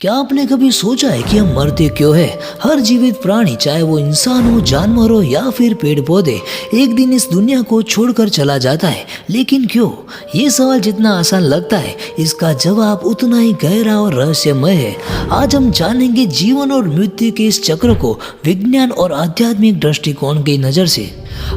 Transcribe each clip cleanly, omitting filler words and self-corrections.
क्या आपने कभी सोचा है कि हम मरते क्यों है? हर जीवित प्राणी, चाहे वो इंसान हो, जानवर हो या फिर पेड़ पौधे, एक दिन इस दुनिया को छोड़कर चला जाता है। लेकिन क्यों? ये सवाल जितना आसान लगता है, इसका जवाब उतना ही गहरा और रहस्यमय है। आज हम जानेंगे जीवन और मृत्यु के इस चक्र को विज्ञान और आध्यात्मिक दृष्टिकोण की नजर से।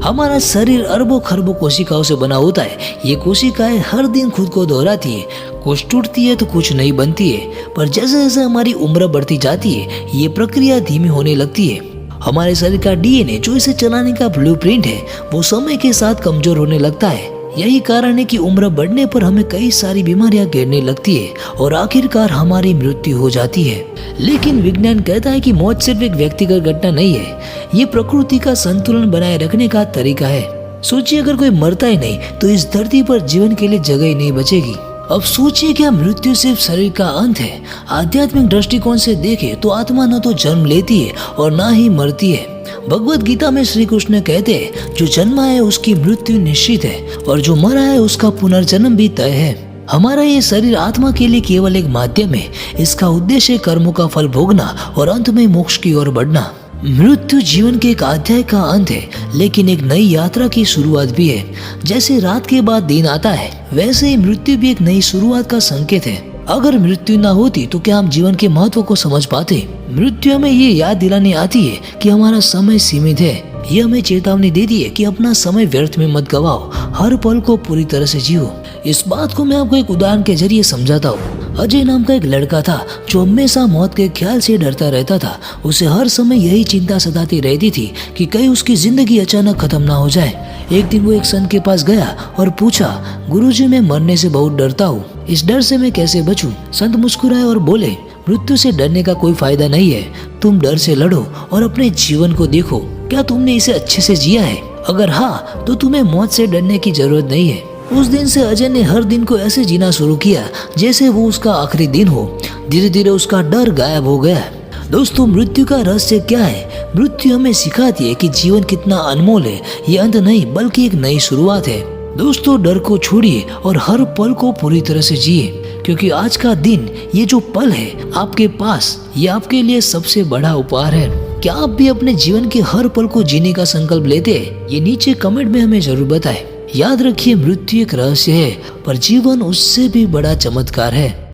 हमारा शरीर अरबों खरबों कोशिकाओं से बना होता है। ये कोशिकाएं हर दिन खुद को दोहराती है, कुछ टूटती है तो कुछ नई बनती है। पर जैसे जैसे हमारी उम्र बढ़ती जाती है, ये प्रक्रिया धीमी होने लगती है। हमारे शरीर का डीएनए, जो इसे चलाने का ब्लूप्रिंट है, वो समय के साथ कमजोर होने लगता है। यही कारण है कि उम्र बढ़ने पर हमें कई सारी बीमारियां घेरने लगती है और आखिरकार हमारी मृत्यु हो जाती है। लेकिन विज्ञान कहता है कि मौत सिर्फ एक व्यक्तिगत घटना नहीं है, ये प्रकृति का संतुलन बनाए रखने का तरीका है। सोचिए, अगर कोई मरता ही नहीं तो इस धरती पर जीवन के लिए जगह ही नहीं बचेगी। अब सोचिए, क्या मृत्यु सिर्फ शरीर का अंत है? आध्यात्मिक दृष्टिकोण से देखें तो आत्मा न तो जन्म लेती है और ना ही मरती है। भगवत गीता में श्री कृष्ण कहते हैं, जो जन्मा है उसकी मृत्यु निश्चित है और जो मरा है उसका पुनर्जन्म भी तय है। हमारा ये शरीर आत्मा के लिए केवल एक माध्यम है। इसका उद्देश्य कर्मों का फल भोगना और अंत में मोक्ष की ओर बढ़ना। मृत्यु जीवन के एक अध्याय का अंत है, लेकिन एक नई यात्रा की शुरुआत भी है। जैसे रात के बाद दिन आता है, वैसे ही मृत्यु भी एक नई शुरुआत का संकेत है। अगर मृत्यु ना होती तो क्या हम जीवन के महत्व को समझ पाते? मृत्यु हमें ये याद दिलाने आती है कि हमारा समय सीमित है। ये हमें चेतावनी देती है कि अपना समय व्यर्थ में मत गवाओ, हर पल को पूरी तरह से जियो। इस बात को मैं आपको एक उदाहरण के जरिए समझाता हूँ। अजय नाम का एक लड़का था जो हमेशा मौत के ख्याल से डरता रहता था। उसे हर समय यही चिंता सताती रहती थी कि कहीं उसकी जिंदगी अचानक खत्म ना हो जाए। एक दिन वो एक संत के पास गया और पूछा, गुरुजी, मैं मरने से बहुत डरता हूँ, इस डर से मैं कैसे बचूं? संत मुस्कुराए और बोले, मृत्यु से डरने का कोई फायदा नहीं है। तुम डर से लड़ो और अपने जीवन को देखो, क्या तुमने इसे अच्छे से जिया है? अगर हाँ, तो तुम्हें मौत से डरने की जरूरत नहीं है। उस दिन से अजय ने हर दिन को ऐसे जीना शुरू किया जैसे वो उसका आखिरी दिन हो। धीरे धीरे उसका डर गायब हो गया। दोस्तों, मृत्यु का रहस्य क्या है? मृत्यु हमें सिखाती है कि जीवन कितना अनमोल है। ये अंत नहीं, बल्कि एक नई शुरुआत है। दोस्तों, डर को छोड़िए और हर पल को पूरी तरह से जिए, क्योंकि आज का दिन, ये जो पल है आपके पास, ये आपके लिए सबसे बड़ा उपहार है। क्या आप भी अपने जीवन के हर पल को जीने का संकल्प लेते हैं? ये नीचे कमेंट में हमें जरूर बताएं। याद रखिए, मृत्यु एक रहस्य है, पर जीवन उससे भी बड़ा चमत्कार है।